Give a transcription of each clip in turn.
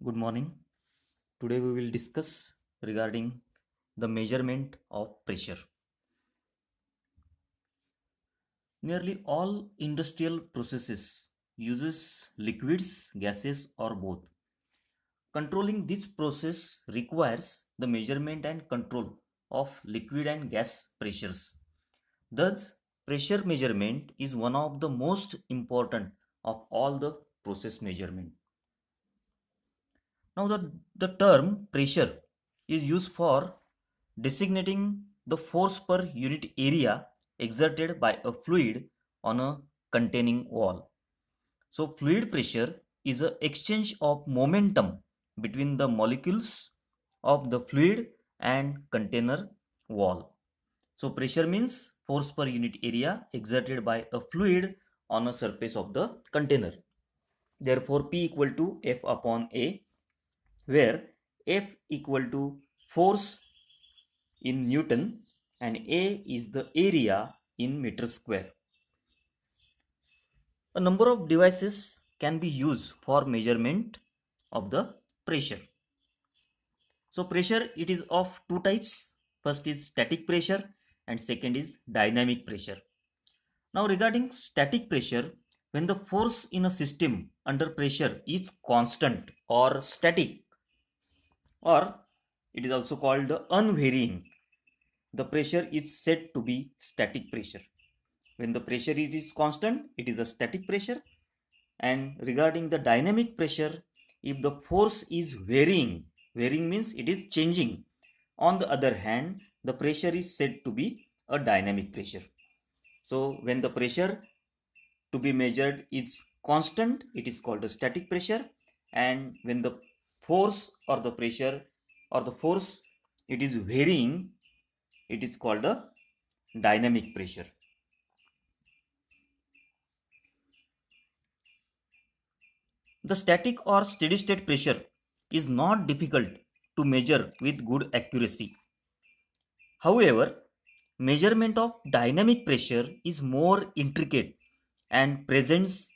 Good morning. Today we will discuss regarding the measurement of pressure. Nearly all industrial processes uses liquids, gases or both. Controlling this process requires the measurement and control of liquid and gas pressures. Thus, pressure measurement is one of the most important of all the process measurement. Now, the term pressure is used for designating the force per unit area exerted by a fluid on a containing wall. So, fluid pressure is an exchange of momentum between the molecules of the fluid and container wall. So, pressure means force per unit area exerted by a fluid on a surface of the container. Therefore, P equal to F upon A, where F equal to force in Newton and A is the area in meter square. A number of devices can be used for measurement of the pressure. So pressure, it is of two types. First is static pressure and second is dynamic pressure. Now regarding static pressure, when the force in a system under pressure is constant or static, or it is also called the unvarying, the pressure is said to be static pressure. When the pressure is constant, it is a static pressure. And regarding the dynamic pressure, if the force is varying means it is changing. On the other hand, the pressure is said to be a dynamic pressure. So when the pressure to be measured is constant, it is called a static pressure. And when the force or the pressure or the force it is varying, it is called a dynamic pressure. The static or steady state pressure is not difficult to measure with good accuracy. However, measurement of dynamic pressure is more intricate and presents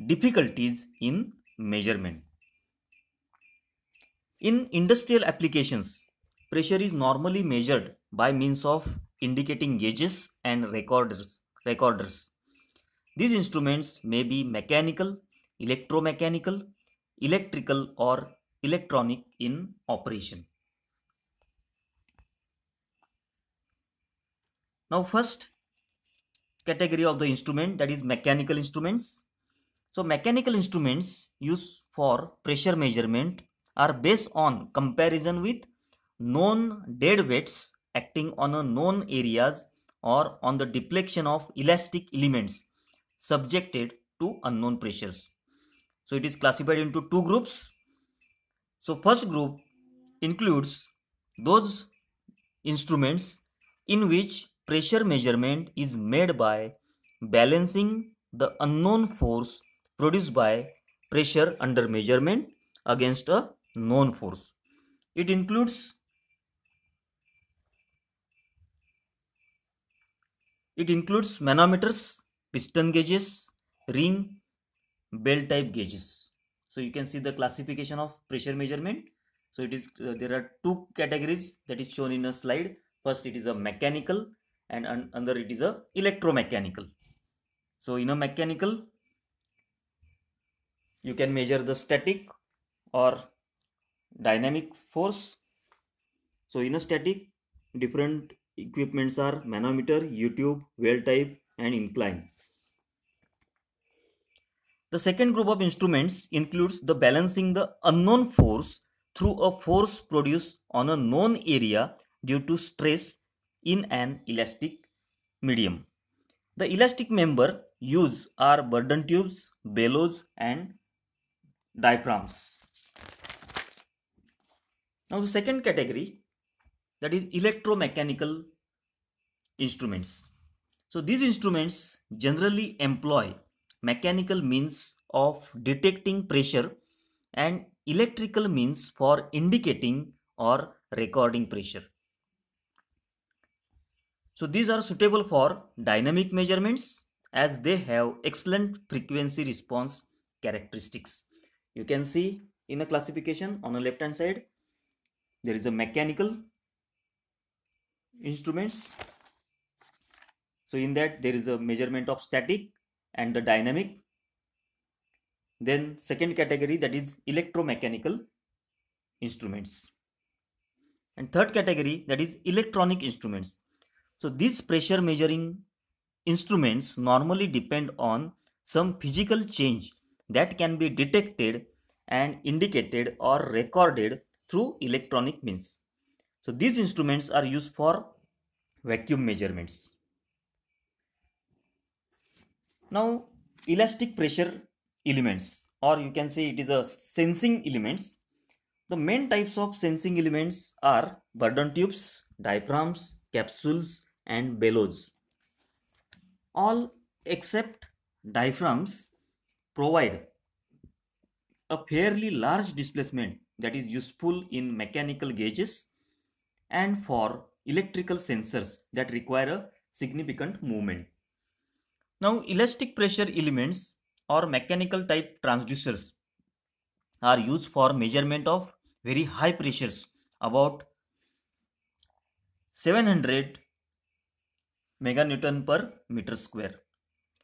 difficulties in measurement. In industrial applications, pressure is normally measured by means of indicating gauges and recorders. These instruments may be mechanical, electromechanical, electrical or electronic in operation. Now first category of the instrument, that is mechanical instruments. So mechanical instruments used for pressure measurement are based on comparison with known dead weights acting on a known areas or on the deflection of elastic elements subjected to unknown pressures. So it is classified into two groups. So first group includes those instruments in which pressure measurement is made by balancing the unknown force produced by pressure under measurement against a known force. It includes manometers, piston gauges, ring, bell type gauges. So you can see the classification of pressure measurement. So it is there are two categories that is shown in a slide. First it is a mechanical and under it is a electromechanical. So in a mechanical, you can measure the static or dynamic force. So in a static, different equipments are manometer, U-tube, well type and incline. The second group of instruments includes the balancing the unknown force through a force produced on a known area due to stress in an elastic medium. The elastic member used are Bourdon tubes, bellows and diaphragms. Now the second category, that is electromechanical instruments. So these instruments generally employ mechanical means of detecting pressure and electrical means for indicating or recording pressure. So these are suitable for dynamic measurements as they have excellent frequency response characteristics. You can see in a classification. On the left hand side, there is a mechanical instruments. So in that there is a measurement of static and the dynamic. Then second category, that is electromechanical instruments. And third category, that is electronic instruments. So these pressure measuring instruments normally depend on some physical change that can be detected and indicated or recorded through electronic means. So these instruments are used for vacuum measurements. Now, elastic pressure elements, or you can say it is a sensing elements. The main types of sensing elements are Bourdon tubes, diaphragms, capsules, and bellows. All except diaphragms provide a fairly large displacement that is useful in mechanical gauges and for electrical sensors that require a significant movement. Now, elastic pressure elements or mechanical type transducers are used for measurement of very high pressures, about 700 meganewton per meter square.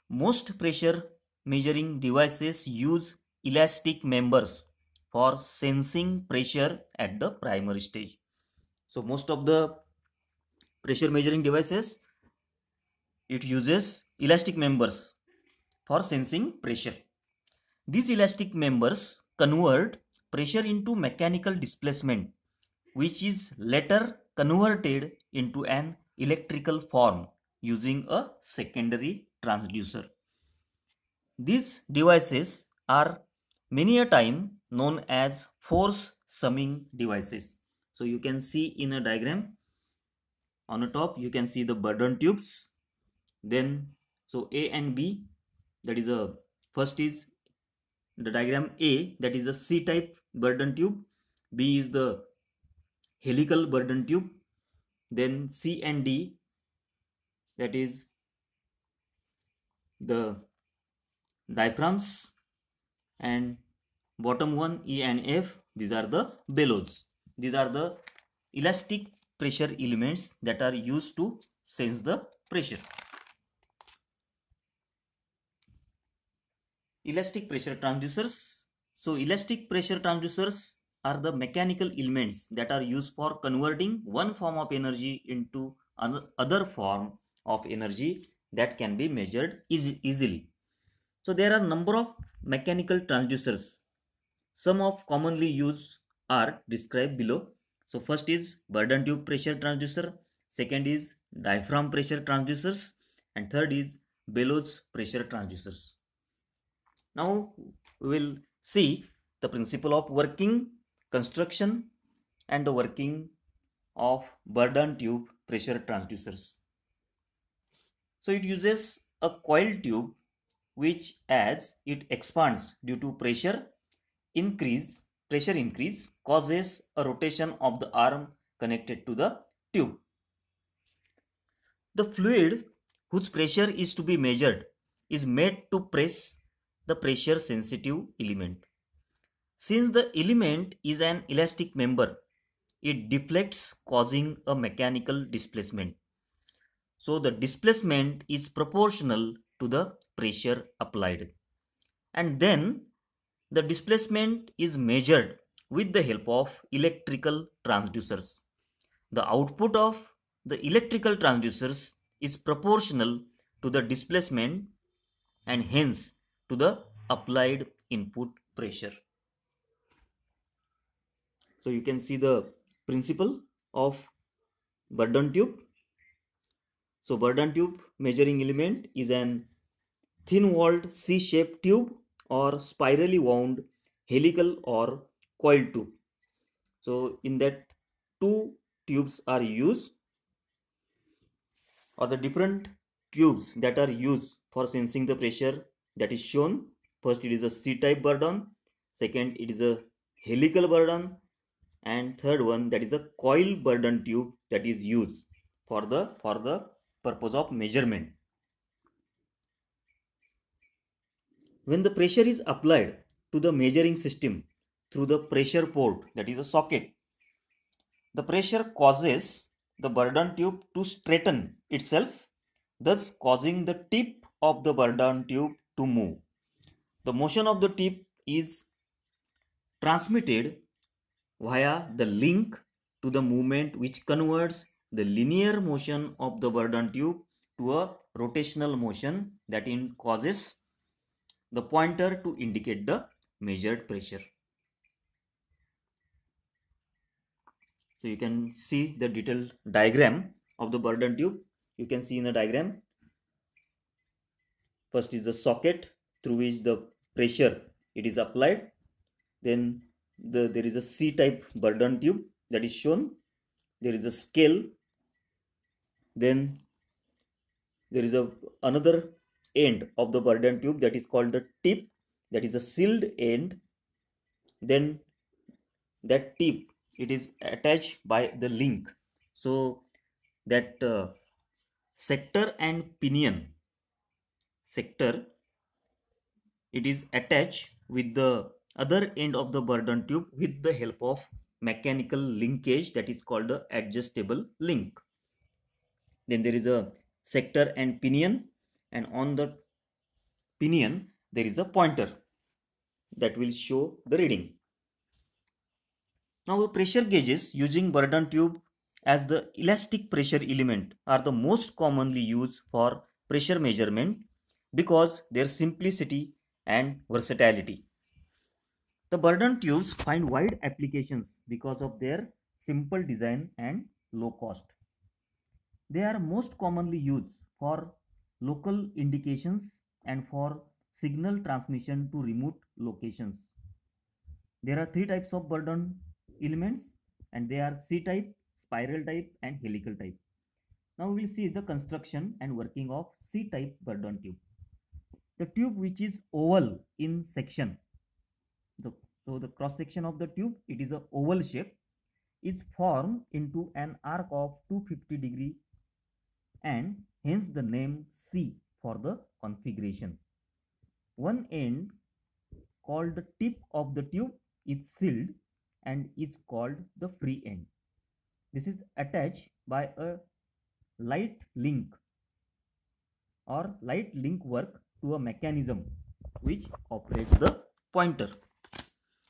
Most pressure measuring devices use elastic members for sensing pressure at the primary stage. So most of the pressure measuring devices, it uses elastic members for sensing pressure. These elastic members convert pressure into mechanical displacement, which is later converted into an electrical form using a secondary transducer. These devices are many a time known as force summing devices. So you can see in a diagram on the top, you can see the Bourdon tubes. Then so A and B, that is a first is the diagram A, that is a C-type Bourdon tube. B is the helical Bourdon tube. Then C and D, that is the diaphragms, and bottom one E and F, these are the bellows. These are the elastic pressure elements that are used to sense the pressure. Elastic pressure transducers. So elastic pressure transducers are the mechanical elements that are used for converting one form of energy into another form of energy that can be measured easily. So there are number of mechanical transducers. Some of commonly used are described below. So first is Bourdon tube pressure transducer, second is diaphragm pressure transducers, and third is bellows pressure transducers. Now we will see the principle of working, construction, and the working of Bourdon tube pressure transducers. So it uses a coiled tube which, as it expands due to pressure increase, causes a rotation of the arm connected to the tube. The fluid whose pressure is to be measured is made to press the pressure sensitive element. Since the element is an elastic member, it deflects, causing a mechanical displacement. So the displacement is proportional to the pressure applied. And then the displacement is measured with the help of electrical transducers. The output of the electrical transducers is proportional to the displacement and hence to the applied input pressure. So you can see the principle of Bourdon tube. So Bourdon tube measuring element is an thin-walled C-shaped tube or spirally wound helical or coiled tube. So in that, two tubes are used, or the different tubes that are used for sensing the pressure, that is shown. First it is a C-type Bourdon, second it is a helical Bourdon, and third one, that is a coil Bourdon tube that is used for the purpose of measurement. When the pressure is applied to the measuring system, through the pressure port, that is a socket. The pressure causes the Bourdon tube to straighten itself, thus causing the tip of the Bourdon tube to move. The motion of the tip is transmitted via the link to the movement, which converts the linear motion of the Bourdon tube to a rotational motion that causes the pointer to indicate the measured pressure. So you can see the detailed diagram of the Bourdon tube. You can see in the diagram, first is the socket through which the pressure it is applied. Then there is a C-type Bourdon tube that is shown. There is a scale. Then there is another end of the Bourdon tube that is called the tip, that is a sealed end. Then that tip, it is attached by the link. So that sector and pinion sector, it is attached with the other end of the Bourdon tube with the help of mechanical linkage that is called the adjustable link. Then there is a sector and pinion, and on the pinion there is a pointer that will show the reading. Now the pressure gauges using Bourdon tube as the elastic pressure element are the most commonly used for pressure measurement because their simplicity and versatility. The Bourdon tubes find wide applications because of their simple design and low cost. They are most commonly used for local indications and for signal transmission to remote locations. There are three types of Bourdon elements, and they are C-type, spiral type, and helical type. Now we will see the construction and working of C-type Bourdon tube. The tube which is oval in section, so the cross section of the tube, it is a oval shape, is formed into an arc of 250 degree, and hence the name C for the configuration. One end called the tip of the tube is sealed and is called the free end. This is attached by a light link or light link work to a mechanism which operates the pointer.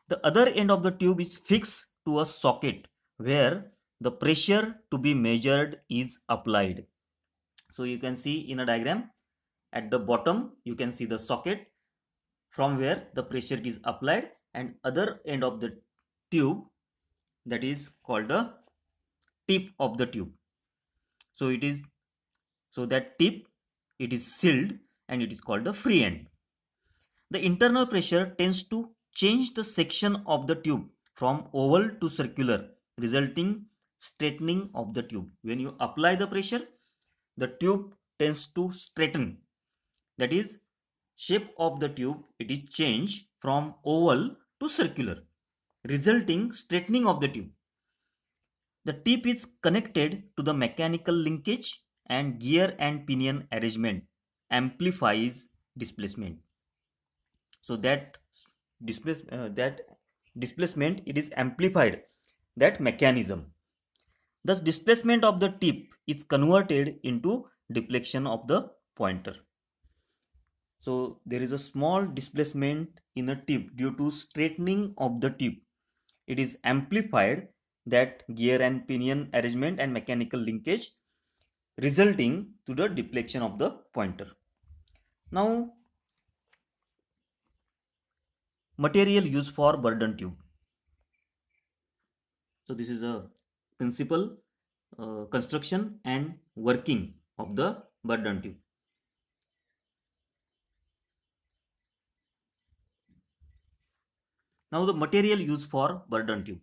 The other end of the tube is fixed to a socket where the pressure to be measured is applied. So you can see in a diagram, at the bottom you can see the socket from where the pressure is applied, and other end of the tube, that is called the tip of the tube. So that tip, it is sealed and it is called the free end. The internal pressure tends to change the section of the tube from oval to circular, resulting straightening of the tube. When you apply the pressure, the tube tends to straighten. That is, shape of the tube, it is changed from oval to circular, resulting straightening of the tube. The tip is connected to the mechanical linkage, and gear and pinion arrangement amplifies displacement. So that displacement, it is amplified, that mechanism. Thus displacement of the tip is converted into deflection of the pointer. So there is a small displacement in a tip due to straightening of the tip. It is amplified, that gear and pinion arrangement and mechanical linkage, resulting to the deflection of the pointer. Now material used for Bourdon tube. So this is a principle, construction and working of the Bourdon tube. Now the material used for Bourdon tube.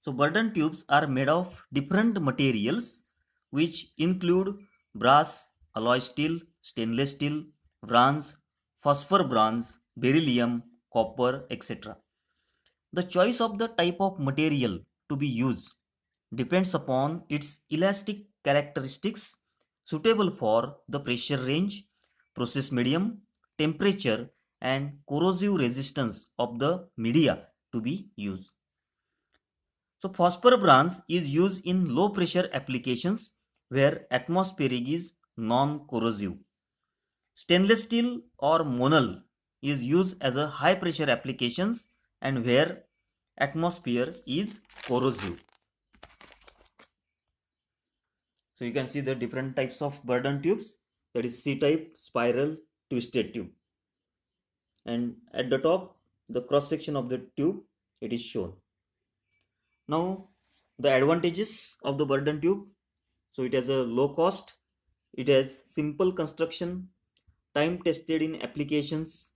So Bourdon tubes are made of different materials which include brass, alloy steel, stainless steel, bronze, phosphor bronze, beryllium, copper, etc. The choice of the type of material to be used depends upon its elastic characteristics, suitable for the pressure range, process medium, temperature, and corrosive resistance of the media to be used. So phosphor bronze is used in low pressure applications where atmospheric is non-corrosive. Stainless steel or monal is used as a high pressure applications and where atmosphere is corrosive. So you can see the different types of Bourdon tubes, that is C-type, spiral, twisted tube. And at the top, the cross section of the tube, it is shown. Now the advantages of the Bourdon tube. So it has a low cost, it has simple construction, time tested in applications,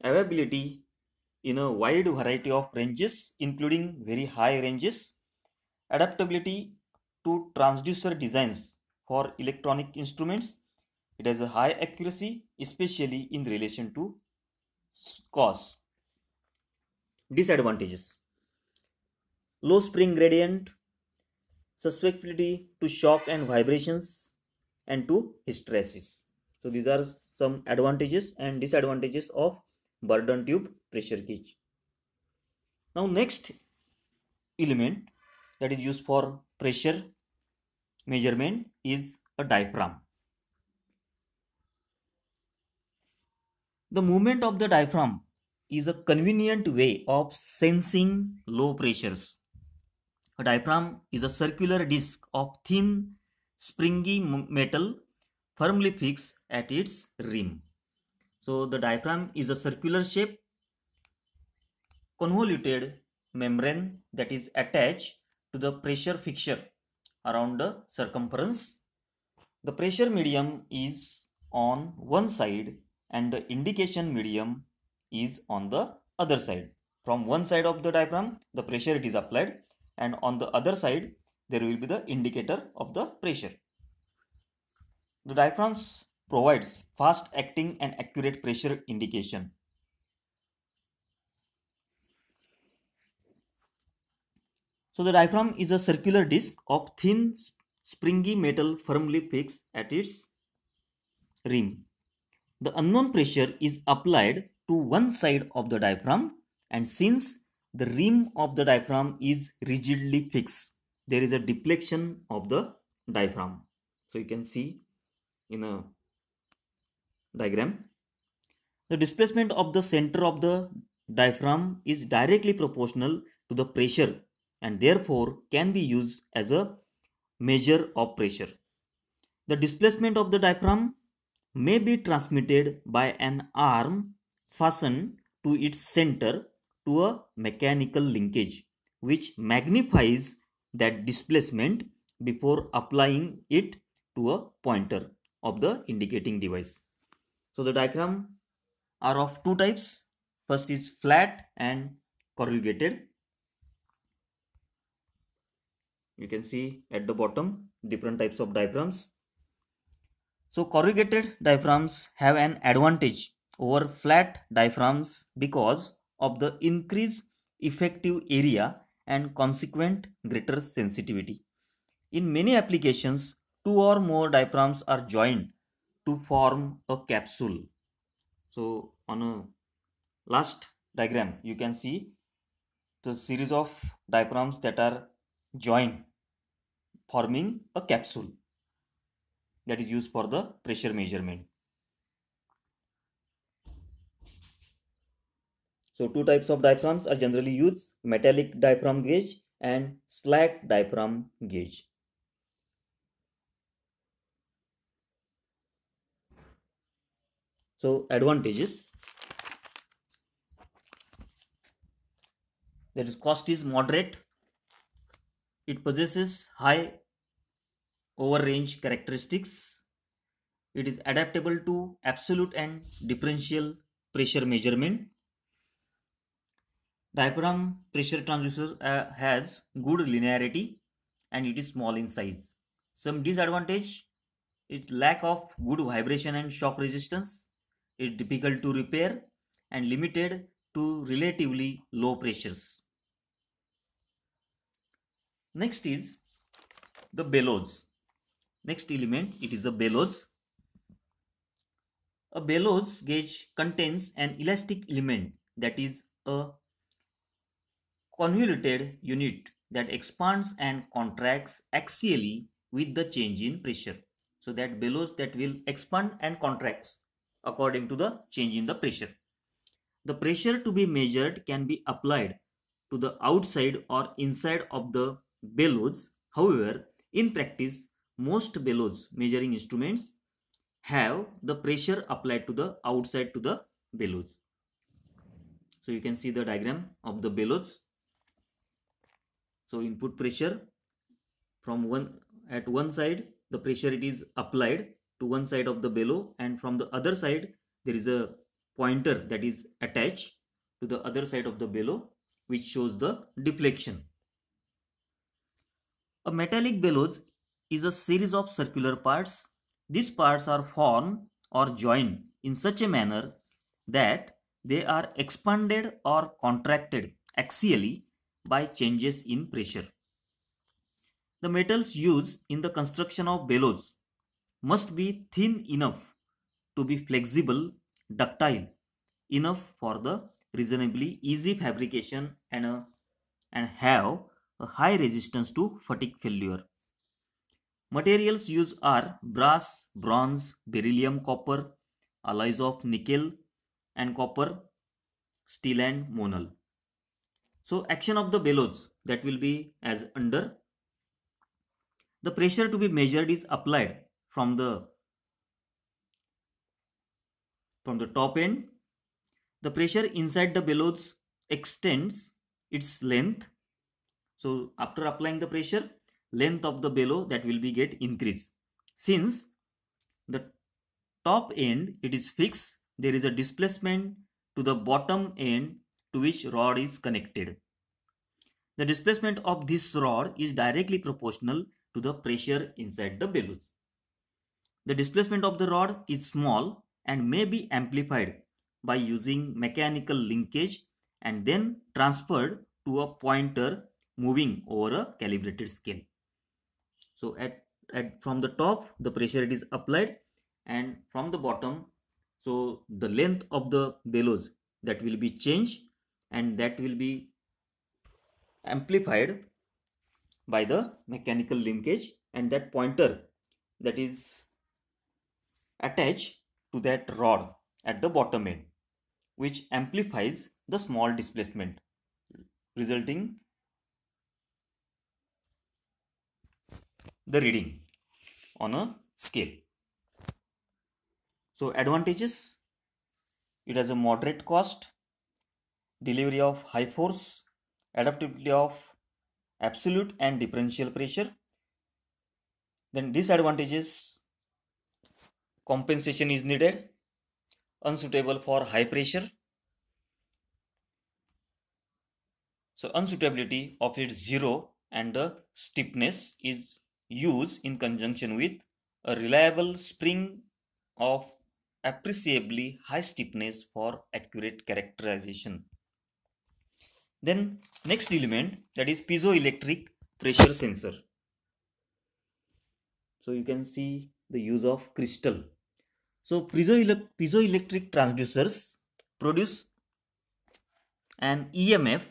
availability in a wide variety of ranges including very high ranges, adaptability to transducer designs for electronic instruments. It has a high accuracy, especially in relation to cost. Disadvantages: low spring gradient, susceptibility to shock and vibrations, and to hysteresis. So these are some advantages and disadvantages of Bourdon tube pressure gauge. Now next element that is used for pressure measurement is a diaphragm. The movement of the diaphragm is a convenient way of sensing low pressures. A diaphragm is a circular disc of thin, springy metal firmly fixed at its rim. So the diaphragm is a circular shape, convoluted membrane that is attached to the pressure fixture around the circumference. The pressure medium is on one side and the indication medium is on the other side. From one side of the diaphragm, the pressure it is applied, and on the other side there will be the indicator of the pressure. The diaphragms provides fast acting and accurate pressure indication. So the diaphragm is a circular disc of thin springy metal firmly fixed at its rim. The unknown pressure is applied to one side of the diaphragm, and since the rim of the diaphragm is rigidly fixed, there is a deflection of the diaphragm. So you can see in a diagram, the displacement of the center of the diaphragm is directly proportional to the pressure and therefore can be used as a measure of pressure. The displacement of the diaphragm may be transmitted by an arm fastened to its center to a mechanical linkage, which magnifies that displacement before applying it to a pointer of the indicating device. So the diaphragm are of two types. First is flat and corrugated. You can see at the bottom different types of diaphragms. So corrugated diaphragms have an advantage over flat diaphragms because of the increased effective area and consequent greater sensitivity. In many applications, two or more diaphragms are joined to form a capsule. So on a last diagram, you can see the series of diaphragms that are joined forming a capsule that is used for the pressure measurement. So two types of diaphragms are generally used: metallic diaphragm gauge and slag diaphragm gauge. So advantages, that is cost is moderate, it possesses high over range characteristics, it is adaptable to absolute and differential pressure measurement. Diaphragm pressure transducer has good linearity and it is small in size. Some disadvantage: it lack of good vibration and shock resistance, it is difficult to repair and limited to relatively low pressures. Next is the bellows. Next element, it is a bellows. A bellows gauge contains an elastic element that is a convoluted unit that expands and contracts axially with the change in pressure. So that bellows that will expand and contracts according to the change in the pressure. The pressure to be measured can be applied to the outside or inside of the bellows. However, in practice, most bellows measuring instruments have the pressure applied to the outside to the bellows. So you can see the diagram of the bellows. So input pressure from one side, the pressure it is applied to one side of the bellow, and from the other side there is a pointer that is attached to the other side of the bellow, which shows the deflection. A metallic bellows is a series of circular parts. These parts are formed or joined in such a manner that they are expanded or contracted axially by changes in pressure. The metals used in the construction of bellows must be thin enough to be flexible, ductile enough for the reasonably easy fabrication and have a high resistance to fatigue failure. Materials used are brass, bronze, beryllium, copper, alloys of nickel and copper, steel and monal. So action of the bellows that will be as under. The pressure to be measured is applied from the top end. The pressure inside the bellows extends its length. So after applying the pressure, length of the bellow that will be get increased. Since the top end it is fixed, there is a displacement to the bottom end to which rod is connected. The displacement of this rod is directly proportional to the pressure inside the bellows. The displacement of the rod is small and may be amplified by using mechanical linkage and then transferred to a pointer moving over a calibrated scale. So from the top the pressure it is applied, and from the bottom, so the length of the bellows that will be changed and that will be amplified by the mechanical linkage, and that pointer that is attached to that rod at the bottom end, which amplifies the small displacement, resulting the reading on a scale. So advantages: it has a moderate cost, delivery of high force, adaptability of absolute and differential pressure. Then disadvantages: compensation is needed, unsuitable for high pressure. So unsuitability of its zero and the stiffness is used in conjunction with a reliable spring of appreciably high stiffness for accurate characterization. Then next element, that is piezoelectric pressure sensor. So you can see the use of crystal. So piezoelectric transducers produce an EMF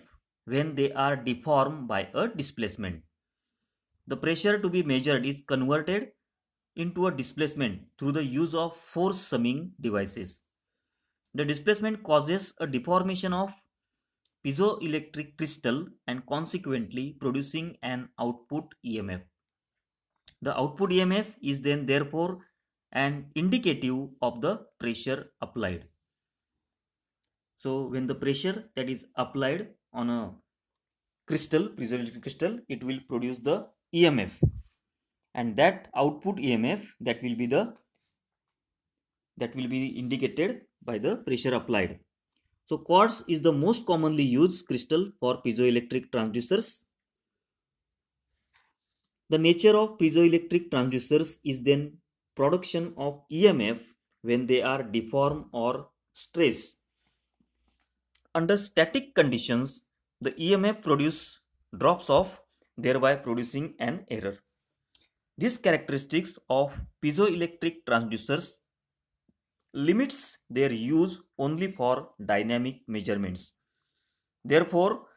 when they are deformed by a displacement. The pressure to be measured is converted into a displacement through the use of force summing devices. The displacement causes a deformation of piezoelectric crystal and consequently producing an output EMF. The output EMF is then therefore an indicative of the pressure applied. So when the pressure that is applied on a crystal, piezoelectric crystal, it will produce the EMF, and that output EMF that will be indicated by the pressure applied. So quartz is the most commonly used crystal for piezoelectric transducers. The nature of piezoelectric transducers is then production of EMF when they are deformed or stressed. Under static conditions, the EMF produce drops off, thereby producing an error. These characteristics of piezoelectric transducers limits their use only for dynamic measurements. Therefore,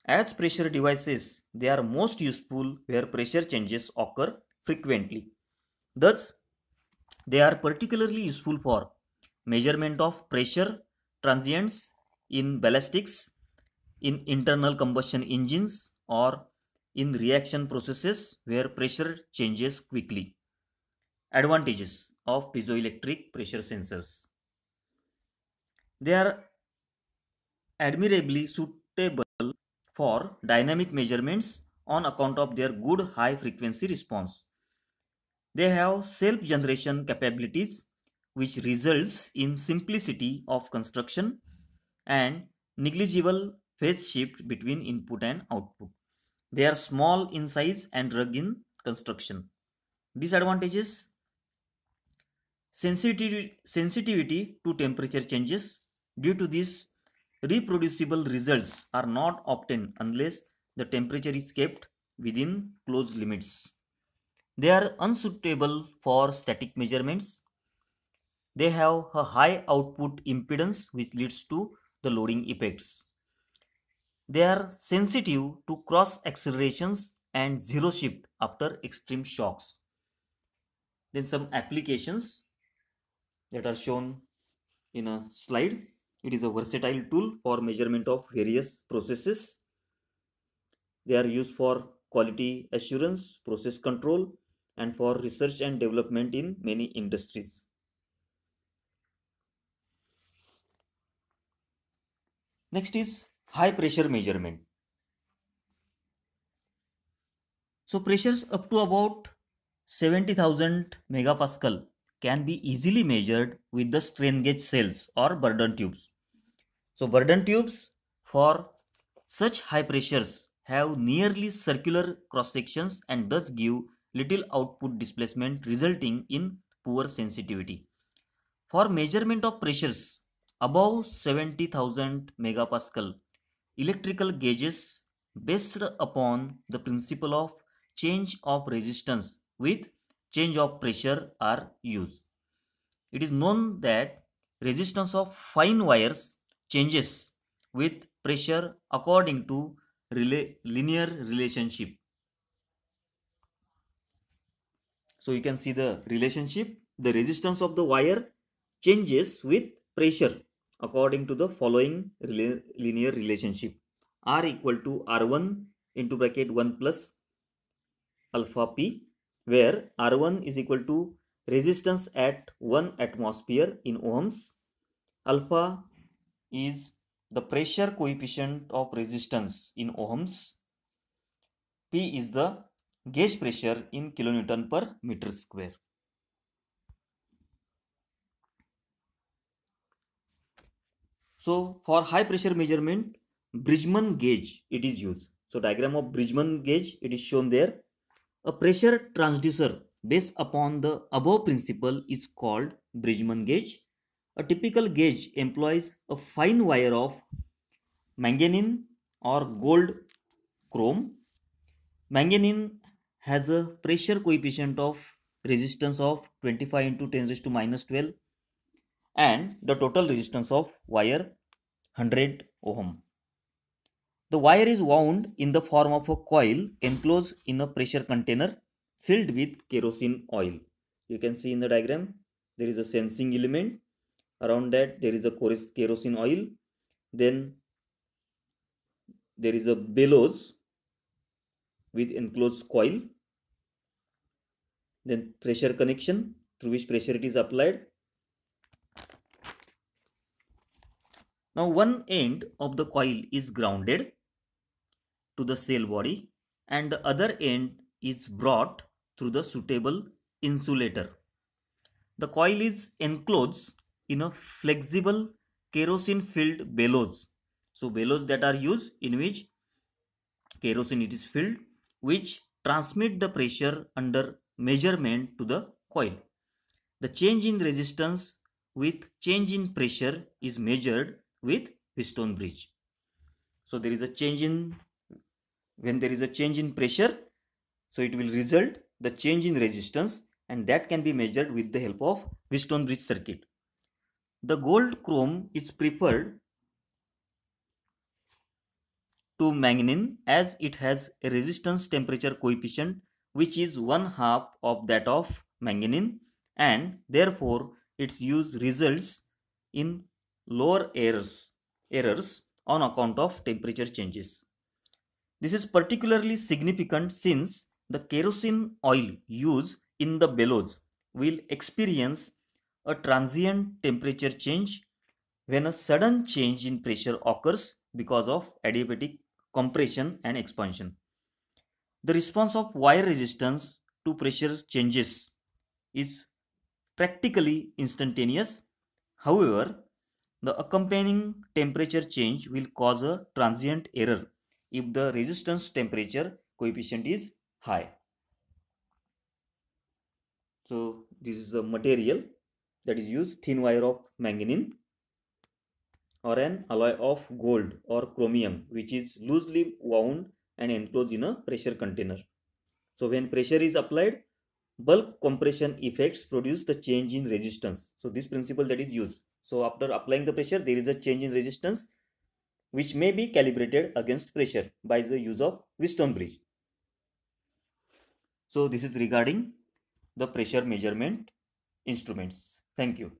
As pressure devices, they are most useful where pressure changes occur frequently. Thus, they are particularly useful for measurement of pressure transients in ballistics, in internal combustion engines, or in reaction processes where pressure changes quickly. Advantages of piezoelectric pressure sensors. They are admirably suitable for dynamic measurements on account of their good high frequency response. They have self-generation capabilities which results in simplicity of construction and negligible phase shift between input and output. They are small in size and rugged in construction. Disadvantages: sensitivity to temperature changes. Due to this, reproducible results are not obtained unless the temperature is kept within closed limits. They are unsuitable for static measurements. They have a high output impedance which leads to the loading effects. They are sensitive to cross accelerations and zero shift after extreme shocks. Then some applications that are shown in a slide. It is a versatile tool for measurement of various processes. They are used for quality assurance, process control, and for research and development in many industries. Next is high pressure measurement. So pressures up to about 70,000 megapascal can be easily measured with the strain gauge cells or Bourdon tubes. So Bourdon tubes for such high pressures have nearly circular cross sections and thus give little output displacement, resulting in poor sensitivity. For measurement of pressures above 70,000 megapascal, electrical gauges based upon the principle of change of resistance with change of pressure are used. It is known that resistance of fine wires changes with pressure according to linear relationship. So you can see the relationship. The resistance of the wire changes with pressure according to the following linear relationship. R equal to R1 into bracket 1 plus alpha P, where R1 is equal to resistance at 1 atmosphere in ohms. Alpha is the pressure coefficient of resistance in ohms. P is the gauge pressure in kilonewton per meter square. So for high pressure measurement, Bridgman gauge it is used. So diagram of Bridgman gauge it is shown there. A pressure transducer based upon the above principle is called Bridgman gauge. A typical gauge employs a fine wire of manganese or gold chrome. Manganese has a pressure coefficient of resistance of 25 into 10 raised to minus 12 and the total resistance of wire 100 ohm. The wire is wound in the form of a coil enclosed in a pressure container filled with kerosene oil. You can see in the diagram there is a sensing element. Around that there is a kerosene oil. Then there is a bellows with enclosed coil. Then pressure connection through which pressure it is applied. Now one end of the coil is grounded to the cell body and the other end is brought through the suitable insulator. The coil is enclosed in a flexible kerosene filled bellows. So bellows that are used in which kerosene it is filled, which transmit the pressure under measurement to the coil. The change in resistance with change in pressure is measured with Wheatstone bridge. So there is a change in, when there is a change in pressure, so it will result the change in resistance and that can be measured with the help of Wheatstone bridge circuit. The gold chrome is preferred to manganene as it has a resistance temperature coefficient which is 1/2 of that of manganene, and therefore its use results in lower errors on account of temperature changes. This is particularly significant since the kerosene oil used in the bellows will experience a transient temperature change when a sudden change in pressure occurs because of adiabatic compression and expansion. The response of wire resistance to pressure changes is practically instantaneous. However, the accompanying temperature change will cause a transient error if the resistance temperature coefficient is high. So this is the material that is used, thin wire of manganene or an alloy of gold or chromium, which is loosely wound and enclosed in a pressure container. So when pressure is applied, bulk compression effects produce the change in resistance. So this principle that is used. So after applying the pressure, there is a change in resistance which may be calibrated against pressure by the use of Wheatstone bridge. So this is regarding the pressure measurement instruments. Thank you.